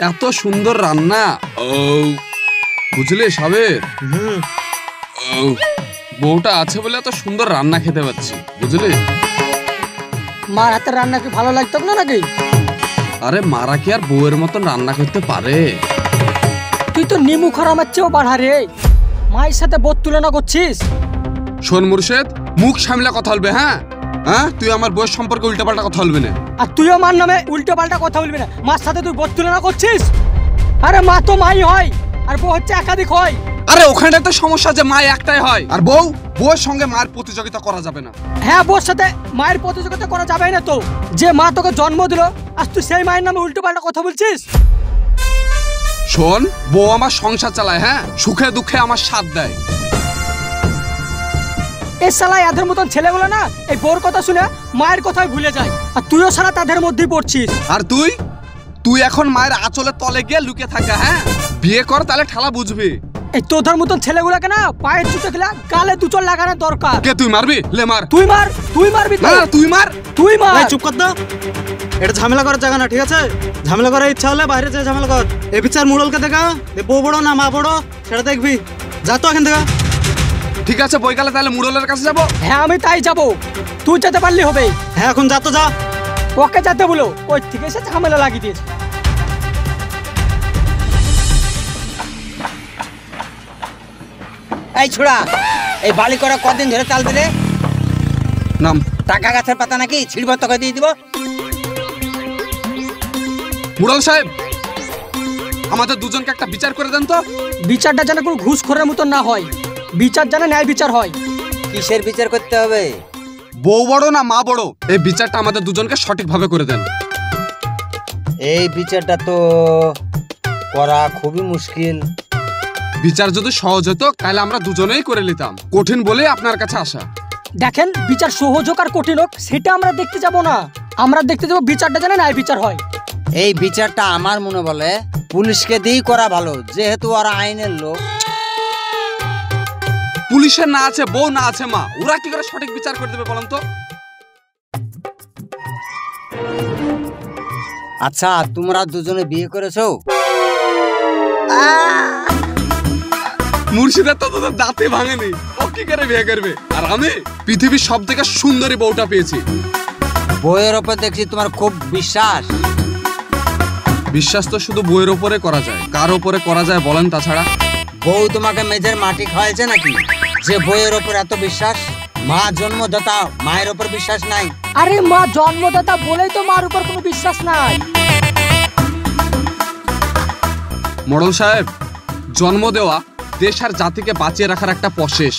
এত সুন্দর রান্না। বুঝলে সাবের, বউটা আছে বলে এত সুন্দর রান্না খেতে পাচ্ছি, বুঝলি? মার হাতের রান্না কি ভালো লাগতো না নাকি? আরে মারা কি আর বউয়ের মতন রান্না করতে পারে? তুই তো নিমু খরা আমার চেয়েও বাড়া রে। মায়ের সাথে বোধ তুলনা করছিস। শোন মুর্শেদ, মুখ সামলে কথা বলবে। হ্যাঁ হ্যাঁ, তুই আমার বউয়ের সম্পর্কে উল্টাপাল্টা কথা বলবি না। আর তুইও মার নামে উল্টো পাল্টা কথা বলবি না। মার সাথে তুই বোধ তুলনা করছিস। আরে মা তো মাই হয় আর বউ হচ্ছে একাধিক হয়। আরে ওখানটা তো সমস্যা যে মা একটাই হয় আর বউয়ের সঙ্গে মায়ের প্রতিযোগিতা করা যাবে না। হ্যাঁ, বউর সাথে মায়ের প্রতিযোগিতা করা যাবে না। তো যে মা তোকে জন্ম দিল, আজ তুই সেই মায়ের নামে উল্টো পাল্টা কথা বলছিস। শোন, বউ আমার সংসার চালায়, হ্যাঁ, সুখে দুঃখে আমার সাথ দেয়। এই শালা এদের মতন ছেলেগুলো না এই বউর কথা শুনে মায়ের কথাই ভুলে যায়। আর তুইও শালা তাদের মধ্যেই পড়ছিস। আর তুই এখন মায়ের আঁচলের তলে গিয়ে লুকিয়ে থাকা। হ্যাঁ, বিয়ে কর, তাহলে ঠালা বুঝবি। এই তোদের মতন ছেলেগুলোকে না পায়ের জুতো খেলা গালে দুচর লাগানোর দরকার। কে তুই মারবি? লে মার। তুই মারবি। না তুই মার। চুপ কর দাও, এটা ঝামেলা করার জায়গা না, ঠিক আছে? ঝামেলা করার ইচ্ছা হলে বাইরে যা ঝামেলা কর। এই বিচার মুড়লকে দেখা, বউ বড় না মা বড় সেটা দেখবি। যা তো এখান থেকে। ঠিক আছে, বইকালে তাহলে মুড়লের কাছে যাবো। হ্যাঁ, আমি তাই যাবো। তুই যেতে পারলি হবে। হ্যাঁ, এখন যা তো যা। ওকে যেতে বলো, ওই থেকে এসে ঝামেলা লাগিয়ে দিয়েছে। এই ছোড়া, এই বালি করা কদিন ধরে চাল দিলে? নাম টাকা গাছের পাতা নাকি ছিড়ব, তোকে দিয়ে দিব। মুড়ল সাহেব, আমাদের দুজনকে একটা বিচার করে দেন তো। বিচারটা যেন কোনো ঘুষখোরের মতন না হয়, বিচার যেন ন্যায় বিচার হয়। কিসের বিচার করতে হবে? বউ বড় না মা বড়, এই বিচারটা আমাদের দুজনকে সঠিকভাবে করে দেন। এই বিচারটা তো করা খুবই মুশকিল। বিচার যদি সহজ হতো তাহলে আমরা দুজনেই করে নিতাম, কঠিন বলে আপনার কাছে আসা। দেখেন, বিচার সহজ হোক আর কঠিন হোক সেটা আমরা দেখতে যাব না। আমরা দেখতে যাবো বিচারটা যেন ন্যায় বিচার হয়। এই বিচারটা আমার মনে বলে পুলিশকে দিয়েই করা ভালো, যেহেতু ওরা আইনের লোক। পুলিশের না আছে বউ, না আছে মা, ওরা কি করে সঠিক বিচার করে দেবে বলেন তো? আচ্ছা, তোমরা দুজনে বিয়ে করেছো? মুর্শিদার তো তোদের দাঁতে ভাঙেনি, ও কি করে বিয়ে করবে? আর আমি পৃথিবীর সব থেকে সুন্দরী বউটা পেয়েছি। বউয়ের ওপর দেখছি তোমার খুব বিশ্বাস। বিশ্বাস তো শুধু বউয়ের ওপরে করা যায়, কার ওপরে করা যায় বলেন? তাছাড়া বউ তোমাকে মেঝের মাটি খাওয়াইছে নাকি যে বউয়ের ওপর এত বিশ্বাস? মা জন্মদাতা, মায়ের ওপর বিশ্বাস নাই? আরে মা জন্মদাতা বলেই তো মার উপর কোনো বিশ্বাস নাই। মোড়ল সাহেব, জন্ম দেওয়া দেশ আর জাতিকে বাঁচিয়ে রাখার একটা প্রসেস।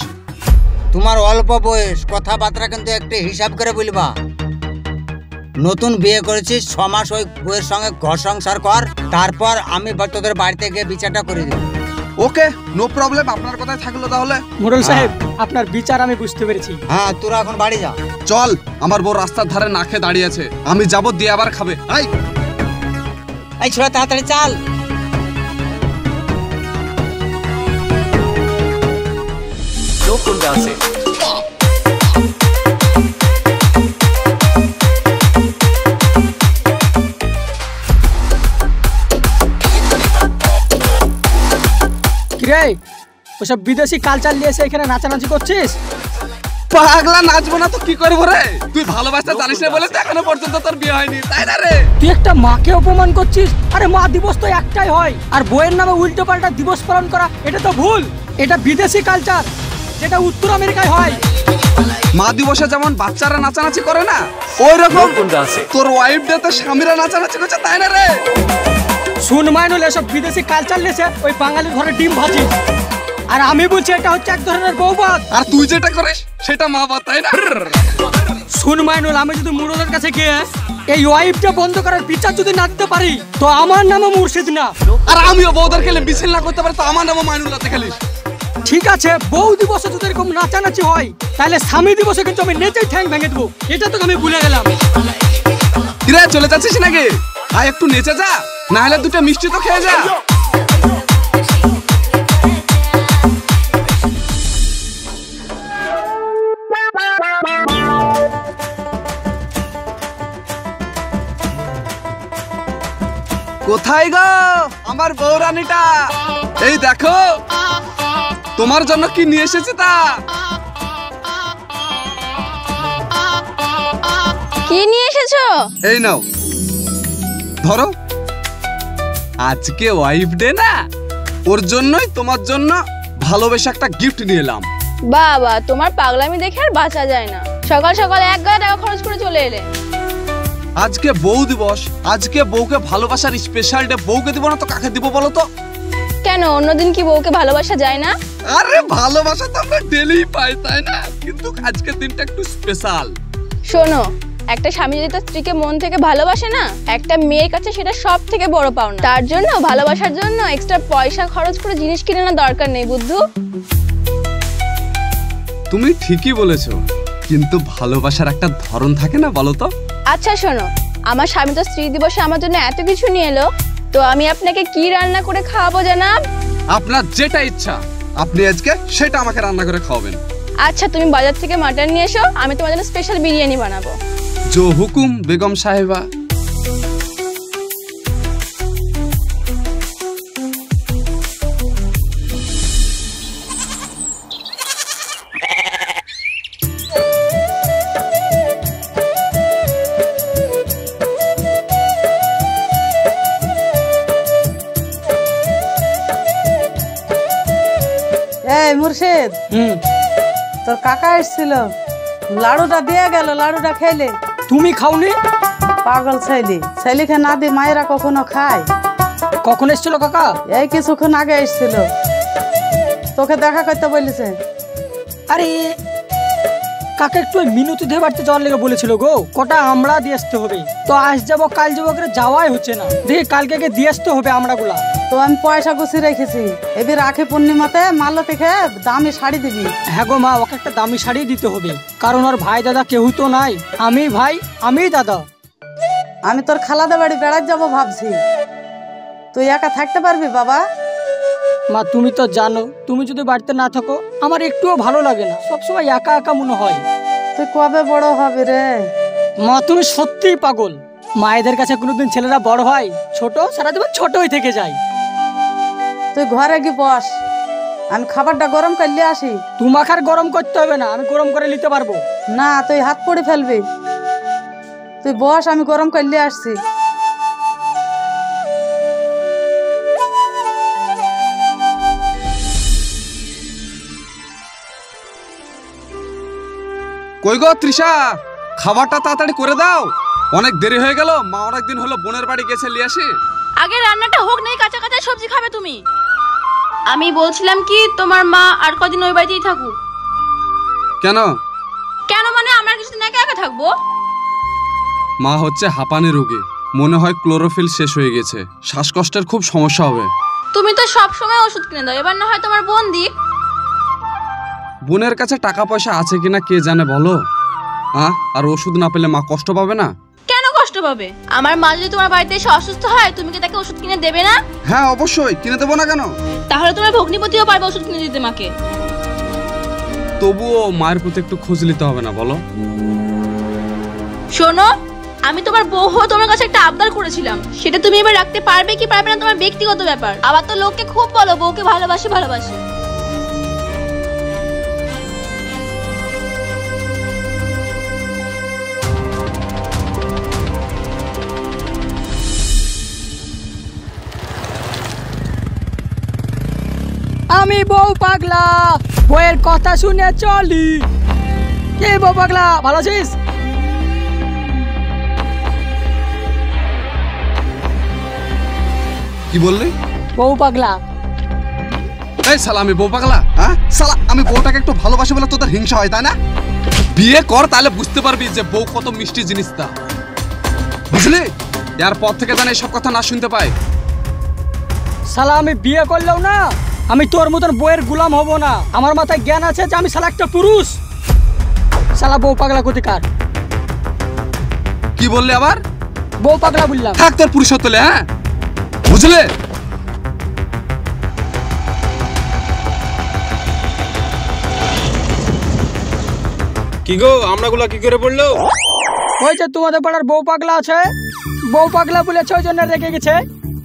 তোমার অল্প বয়স, কথাবার্তা কিন্তু একটু হিসাব করে বলবা। নতুন বিয়ে করেছিস, 6 মাস ওই বউয়ের সঙ্গে ঘর সংসার কর, তারপর আমি তোদের বাড়িতে গিয়ে বিচারটা করে দিব। ওকে, নো প্রবলেম, আপনার কথাই থাকলো তাহলে। মোড়ল সাহেব, আপনার বিচার আমি বুঝতে পেরেছি। হ্যাঁ, তোরা এখন বাড়ি যা। চল, আমার বউ রাস্তার ধারে না খেয়ে দাঁড়িয়ে আছে, আমি যাবো, দিয়ে আবার খাবে। এই ছোড়া, তাড়াতাড়ি চাল। কিরে, ওসব বিদেশি কালচার নিয়ে এসে এখানে নাচানাচি করছিস? পাগলা, নাচবো না তো কি করবো রে? তুই ভালোবাসতে জানিস না বলে তো এখনো পর্যন্ত তোর বিয়ে হয়নি, তাই না রে? তুই একটা মাকে অপমান করছিস। আরে মা দিবস তো একটাই হয়, আর বইয়ের নামে উল্টো পাল্টা দিবস পালন করা এটা তো ভুল। এটা বিদেশি কালচার, যেটা উত্তর আমেরিকায় হয়। মা দিবসে যেমন বাচ্চারা নাচানাচি করে না, ওই রকম তোর ওয়াইফ ডে তে স্বামীরা নাচানাচি করছে, তাই না রে? শুন মাইনুল, এসব বিদেশি কালচার লেসে ওই বাঙালির ঘরে ডিম ভাজি, আর আমি বলছি এটা হচ্ছে এক ধরনের বউবাদ। আর তুই যেটা করিস সেটা মা বাদ, তাই না? শুন মাইনুল, আমি যদি মুরলের কাছে গিয়ে এই ওয়াইফটা বন্ধ করার বিচার যদি না দিতে পারি, তো আমার নামও মুর্শিদ না। আর আমিও বউদের খেলে মিছিল না করতে পারি, তো আমার নামও মাইনুল না খেলিস। ঠিক আছে, বউ দিবসে যদি এরকম নাচানাচি হয়, তাহলে স্বামী দিবসে কিন্তু আমি নেচেই ঠ্যাং ভেঙে দেবো। এটা তো আমি ভুলে গেলাম। কিরে, চলে যাচ্ছিস নাকি? আয় একটু নেচে যা, না হলে দুটো মিষ্টি তো খেয়ে যা। কোথায় গো আমার বৌরানীটা? এই দেখো তোমার জন্য কি নিয়ে এসেছি তা। কি নিয়ে এসেছো? এই নাও ধরো, আজকে ওয়াইফ ডে না, ওর জন্যই তোমার জন্য ভালোবেসে একটা গিফট নিয়ে এলাম। বাবা, তোমার পাগলামি দেখে আর বাঁচা যায় না। সকাল সকাল 1,000 টাকা খরচ করে চলে এলে। আজকে বউ দিবস, আজকে বউকে ভালোবাসার স্পেশাল ডে। বউকে দিব না তো কাকে দিব বলো তো? কেন, অন্যদিন কি বউকে ভালোবাসা যায় না? আরে ভালোবাসা তো আমরা ডেলি পাই, তাই না? কিন্তু আজকের দিনটা একটু স্পেশাল। শোনো, একটা স্বামী যদি তার স্ত্রীকে মন থেকে ভালোবাসে না, একটা মেয়ের কাছে সেটা সব থেকে বড় পাওনা। তার জন্য ভালোবাসার জন্য এক্সট্রা পয়সা খরচ করে জিনিস কিনে না দরকার নেই, বুদ্ধু। তুমি ঠিকই বলেছো, কিন্তু ভালোবাসার একটা ধরন থাকে না, বলো তো? আচ্ছা শোনো, আমার স্বামী তো স্ত্রী দিবসে আমার জন্য এত কিছু নিয়ে এলো, তো আমি আপনাকে কি রান্না করে খাওয়াবো জানাব? আপনার যেটা ইচ্ছা আপনি আজকে সেটা আমাকে রান্না করে খাওয়াবেন। আচ্ছা, তুমি বাজার থেকে মাটন নিয়ে এসো, আমি তোমার জন্য স্পেশাল বিরিয়ানি বানাবো। জো হুকুম বেগম সাহেবা। এই মুর্শিদ, তোর কাকা এসেছিল, লাড়ুটা দিয়ে গেল, লাড়ুটা খেলে। তুমি খাওনি? পাগল ছেলে, ছেলেকে না দিয়ে মায়েরা কখনো খায়? কখন এসেছিল কাকা? এই কিছুক্ষণ আগে এসেছিল, তোকে দেখা করতে বলেছে। আরে কাকা একটু মিনতি দিয়ে বাড়তে যাওয়ার লেগে বলেছিল গো, কটা আমরা দিয়ে আসতে হবে। তো আজ যাবো কাল যাবো করে যাওয়াই হচ্ছে না। দেখি কালকে দিয়ে আসতে হবে আমরা গুলা। তো আমি পয়সা গুছিয়ে রেখেছি, এবার রাখি পূর্ণিমাতে মালতী খেয়ে দামি শাড়ি দিবি। হ্যাঁ গো মা, ওকে একটা দামি শাড়ি দিতে হবে, কারণ ওর ভাই দাদা কেউ তো নাই। আমি ভাই, আমি দাদা। আমি তোর খালাদের বাড়ি বেড়াতে যাবো ভাবছি, তুই একা থাকতে পারবি বাবা? মা তুমি তো জানো, তুমি যদি বাড়িতে না থাকো আমার একটুও ভালো লাগে না, সবসময় একা একা মনে হয়। তুই কবে বড় হবি রে? মা তুমি সত্যিই পাগল। মায়েদের কাছে কোনোদিন ছেলেরা বড় হয়? ছোট, সারা জীবন ছোটই থেকে যায়। তুই ঘরে গিয়ে বস, আমি খাবারটা গরম করলে আসি। তোমাকে আর গরম করতে হবে না, আমি গরম করে নিতে পারবো। না, তুই হাত পড়ে ফেলবি। তুই বস, আমি গরম করলে আসছি। কই গো তৃষা, খাবারটা তাড়াতাড়ি করে দাও, অনেক দেরি হয়ে গেল। মা অনেকদিন হলো বোনের বাড়ি গেছে, নিয়ে আসি। আগে রান্নাটা হোক, নাই কাঁচা কাঁচা সবজি খাবে তুমি? আমি বলছিলাম কি, তোমার মা আর কদিন ওই বাড়িতেই থাকুক। কেন? কেন মানে, আমরা কিছুদিন একা একা থাকবো। মা হচ্ছে হাঁপানি রোগী, মনে হয় ক্লোরোফিল শেষ হয়ে গেছে, শ্বাসকষ্টের খুব সমস্যা হবে। তুমি তো সব সময় ওষুধ কিনে দাও, এবার না হয় তোমার বোন দিক। বোনের কাছে টাকা পয়সা আছে কিনা কে জানে বলো। আর ওষুধ না পেলে মা কষ্ট পাবে না? কেন কষ্ট পাবে? আমার মা যদি তোমার বাড়িতে এসে অসুস্থ হয়, তুমি কি তাকে ওষুধ কিনে দেবে না? হ্যাঁ অবশ্যই কিনে দেবো না কেন। তাহলে তোমার ভগ্নিপতিও পারবে ওষুধ কিনে দিতে মাকে। তবুও মায়ের প্রতি একটু খোঁজ নিতে হবে না বলো? শোনো, আমি তোমার বউ হয়ে তোমার কাছে একটা আবদার করেছিলাম, সেটা তুমি এবার রাখতে পারবে কি পারবে না তোমার ব্যক্তিগত ব্যাপার। আবার তো লোককে খুব বলো বউকে ভালোবাসি ভালোবাসি। আমি বউ পাগলা, বউয়ের কথা শুনে চলি। কে বউ পাগলা, ভালো আছিস? কি বললি? বউ পাগলা। এই শালা আমি বউ পাগলা? শালা আমি বউটাকে একটু ভালোবাসি বলে তোদের হিংসা হয়, তাই না? বিয়ে কর, তাহলে বুঝতে পারবি যে বউ কত মিষ্টি জিনিসটা, বুঝলি? এরপর থেকে যেন সব কথা না শুনতে পাই। শালা আমি বিয়ে করলেও না, আমি তোর মতন বউয়ের গোলাম হব না। আমার মাথায় জ্ঞান আছে যে আমি শালা একটা পুরুষ। শালা বউ পাগলা কোথাকার। কি বললি আবার? বউ পাগলা বললাম। থাক তোর পুরুষত্ব লে, হ্যাঁ বুঝলে? কি গো, আমরাগুলা কি করে পড়লো? ওই যে তোমাদের পাড়ার বউ পাগলা আছে, বউ পাগলা বলেছে ওই জন্য রেগে গেছে।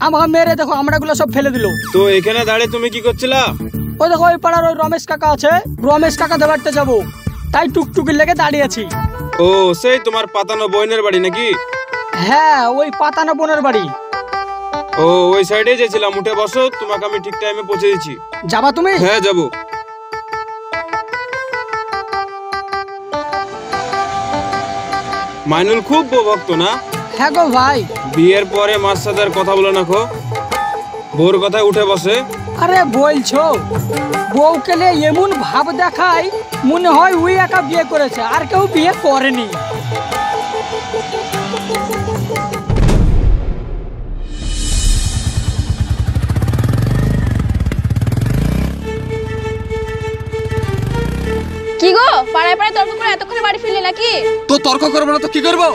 আমাকে মেরে দেখো আমরাগুলো সব ফেলে দিল। তো এখানে দাঁড়িয়ে তুমি কি করছিলা? ওই দেখো ওই পাড়ার ওই রমেশ কাকা আছে, রমেশ কাকা দেবারতে যাবো, তাই টুকটুকির লেগে দাঁড়িয়ে আছি। ও সেই তোমার পাতানো বোনের বাড়ি নাকি? হ্যাঁ ওই পাতানো বোনের বাড়ি। ও ওই সাইডে গেছিলাম, উঠে বসো, তোমাকে আমি ঠিক টাইমে পৌঁছে দিচ্ছি। যাবা তুমি? হ্যাঁ যাবো। মাইনুল খুব ভক্ত না? হ্যাঁ গো ভাই। বিয়ের পরে মার সাথে আর কথা বলে না খো, বউর কথায় উঠে বসে। আরে বলছো, বউকে নিয়ে এমন ভাব দেখায় মনে হয় ওই একা বিয়ে করেছে, আর কেউ বিয়ে করেনি। কি গো, পাড়ায় পাড়ায় তর্ক করে এতক্ষণে বাড়ি ফিরলে নাকি? তো তর্ক করবো না তো কি করবো?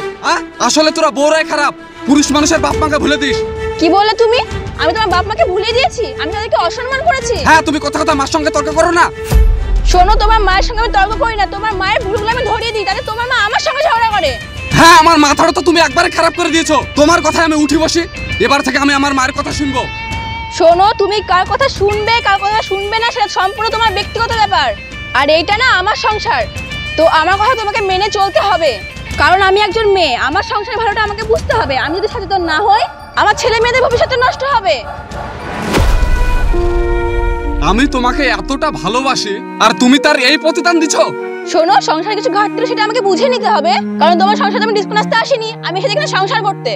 আসলে তোরা বউরাই খারাপ, পুরুষ মানুষের বাপ মাকে ভুলে দিস। কি বললে তুমি? আমি তোমার বাপ মাকে ভুলিয়ে দিয়েছি? আমি তাদেরকে অসম্মান করেছি? হ্যাঁ, তুমি কথা কথা মার সঙ্গে তর্ক করো না। শোনো, তোমার মায়ের সঙ্গে আমি তর্ক করি না, তোমার মায়ের ভুলগুলো আমি ধরিয়ে দিই, তাহলে তোমার মা আমার সঙ্গে ঝগড়া করে। হ্যাঁ, আমার মাথাটা তো তুমি একবারে খারাপ করে দিয়েছো। তোমার কথায় আমি উঠি বসি, এবার থেকে আমি আমার মায়ের কথা শুনবো। শোনো, তুমি কার কথা শুনবে কার কথা শুনবে না সেটা সম্পূর্ণ তোমার ব্যক্তিগত ব্যাপার, আর এইটা না আমার সংসার, তো আমার কথা তোমাকে মেনে চলতে হবে। কারণ আমি একজন মেয়ে, আমার সংসারের ভালোটা আমাকে বুঝতে হবে। আমি যদি সচেতন না হই, আমার ছেলে মেয়েদের ভবিষ্যৎ নষ্ট হবে। আমি তোমাকে এতটা ভালোবাসি আর তুমি তার এই প্রতিদান দিচ্ছ? শোনো, সংসারে কিছু ঘাটতি সেটা আমাকে বুঝে নিতে হবে, কারণ তোমার সংসারে আমি ডিসকাউন্ট আসতে আসিনি, আমি এসেছি এখানে সংসার করতে।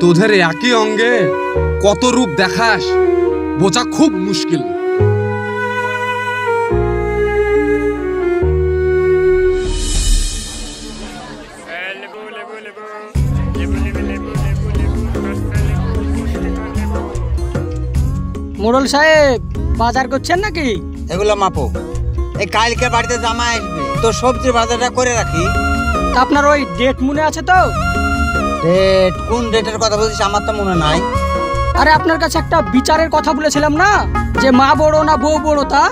তোদের একই অঙ্গে কত রূপ দেখাস, বোঝা খুব মুশকিল। মোড়ল সাহেব বাজার করছেন নাকি? এগুলো মাপো, এই কালকে বাড়িতে জামাই আসবে, তো সবজির বাজারটা করে রাখি। তা আপনার ওই ডেট মনে আছে তো? ডেট? কোন ডেটের কথা বলছিস? আমার তো মনে নাই। আরে আপনার কাছে একটা বিচারের কথা বলেছিলাম না, যে মা বড় না বউ বড়, তা?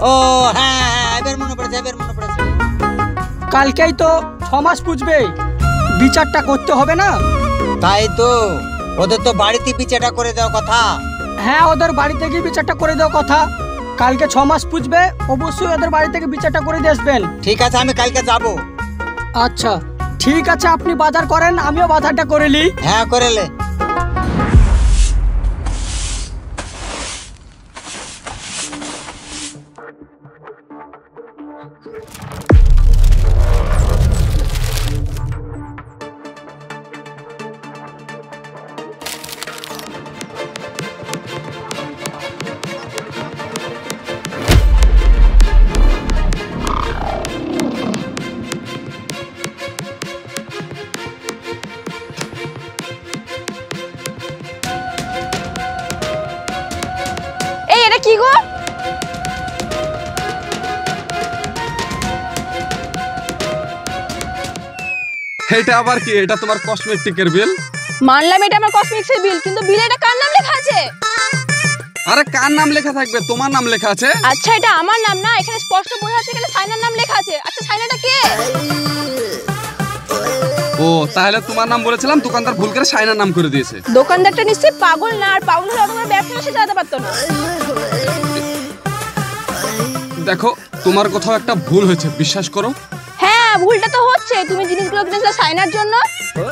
ও হ্যাঁ হ্যাঁ, এবার মনে পড়েছে, এবার মনে পড়েছে। কালকেই তো 6 মাস পুজবে, বিচারটা করতে হবে না? তাই তো, ওদের তো বাড়িতে বিচারটা করে দেওয়ার কথা। হ্যাঁ, ওদের বাড়ি থেকে বিচারটা করে দেওয়ার কথা। কালকে 6 মাস পুজবে, অবশ্যই ওদের বাড়ি থেকে বিচারটা করে দিয়ে আসবেন। ঠিক আছে, আমি কালকে যাব। আচ্ছা ঠিক আছে, আপনি বাজার করেন, আমিও বাজারটা করে নিই। হ্যাঁ করেলে। এই এটা কি গো? এটা আবার কি? এটা তোমার কসমেটিকের বিল। মানলাম এটা আমার কসমেটিক্সের বিল, কিন্তু বিলে এটা কার নাম লেখা আছে? আরে কার নাম লেখা থাকবে? তোমার নাম লেখা আছে। আচ্ছা, এটা আমার নাম না, এখানে স্পষ্ট বোঝা যাচ্ছে এখানে সাইনার নাম লেখা আছে। আচ্ছা, সাইনাটা কে? ও তাহলে তোমার নাম বলেছিলাম, দোকানদার ভুল করে সাইনার নাম করে দিয়েছে। দোকানদারটা নিশ্চয়ই পাগল না, আর পাগল হলে তোমার ব্যবসা সে চালাতে পারতো না। দেখো, তোমার কোথাও একটা ভুল হয়েছে, বিশ্বাস করো। হ্যাঁ, ভুলটা তো হচ্ছে। তুমি জিনিসগুলো কিনেছিলে সাইনার জন্য,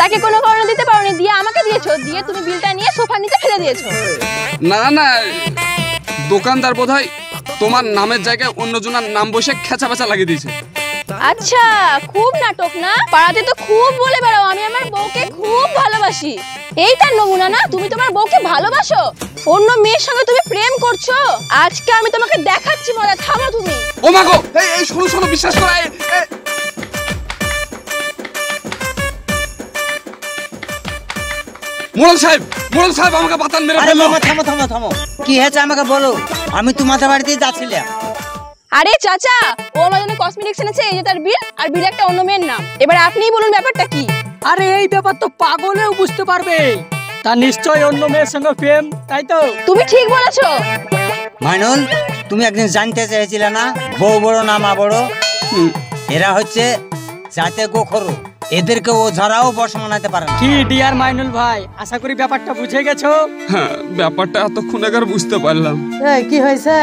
তাকে কোনো কারণে দিতে পারোনি, দিয়ে আমাকে দিয়েছো, দিয়ে তুমি বিলটা নিয়ে সোফার নিচে ফেলে দিয়েছো। না না, দোকানদার বোধহয় তোমার নামের জায়গায় অন্যজনের নাম বসে খেচা বেচা লাগিয়ে দিয়েছে। আচ্ছা, খুব নাটক না? পাড়াতে তো খুব বলে বেড়াও আমি আমার বউকে খুব ভালোবাসি। এই তার নমুনা না? তুমি তোমার বউকে ভালোবাসো, অন্য মেয়ের সঙ্গে তুমি প্রেম করছো। আজকে আমি তোমাকে দেখাচ্ছি মজা, থামো তুমি। ও মা গো, এই শোনো শোনো, বিশ্বাস করো। মোড়ল সাহেব, মোড়ল সাহেব আমাকে বাতান মেরে আরে ফেললো। মামা, থামো থামো থামো, কি হয়েছে আমাকে বলো। আমি তোমাদের বাড়িতেই যাচ্ছিলাম। আরে চাচা, ও আমার জন্য কসমেটিক্স এনেছে, এই যে তার বিল, আর বিল একটা অন্য মেয়ের নাম। এবার আপনিই বলুন ব্যাপারটা কি? আরে এই ব্যাপার তো পাগলেও বুঝতে পারবে, তা নিশ্চয়ই অন্য মেয়ের সঙ্গে প্রেম, তাই তো? তুমি ঠিক বলেছো। মাইনুল, তুমি একদিন জানতে চেয়েছিলে না বউ বড় না মা বড়? এরা হচ্ছে জাতে গোখরো, এদেরকে ও ছাড়াও বশ মানাতে পারে না। কি ডিয়ার মাইনুল ভাই, আশা করি ব্যাপারটা বুঝে গেছো। হ্যাঁ, ব্যাপারটা এতক্ষণ আগে বুঝতে পারলাম। এই কি হয়েছে?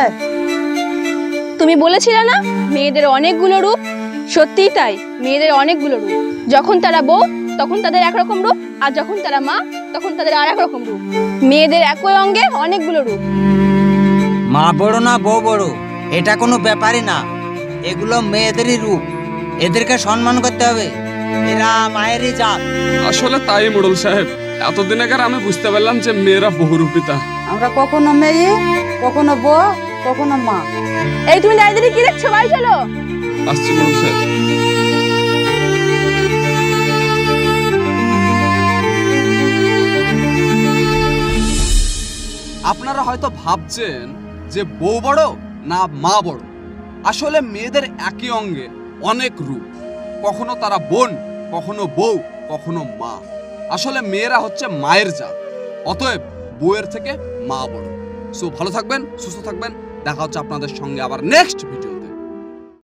তুমি বলেছিলে না মেয়েদের অনেকগুলো রূপ? সত্যিই তাই, মেয়েদের অনেকগুলো রূপ। যখন তারা বউ তখন তাদের একরকম রূপ, আর যখন তারা মা তখন তাদের আর এক রকম রূপ। মেয়েদের একই অঙ্গে অনেকগুলো রূপ। মা বড় না বউ বড় এটা কোনো ব্যাপারই না, এগুলো মেয়েদেরই রূপ। এদেরকে সম্মান করতে হবে, এরা মায়েরই জাত। আসলে তাই মোড়ল সাহেব, এতদিন আগে আমি বুঝতে পারলাম যে মেয়েরা বহুরূপিতা। আমরা কখনো মেয়ে, কখনো বউ, কখনো মা। এই তুমি দাঁড়িয়ে কি দেখছো? বাড়ি চলো। আসছি মোড়ল সাহেব। আপনারা হয়তো ভাবছেন যে বউ বড় না মা বড়। আসলে মেয়েদের একই অঙ্গে অনেক রূপ, কখনো তারা বোন, কখনো বউ, কখনো মা। আসলে মেয়েরা হচ্ছে মায়ের জাত, অতএব বউয়ের থেকে মা বড়। সো ভালো থাকবেন, সুস্থ থাকবেন, দেখা হচ্ছে আপনাদের সঙ্গে আবার নেক্সট ভিডিও।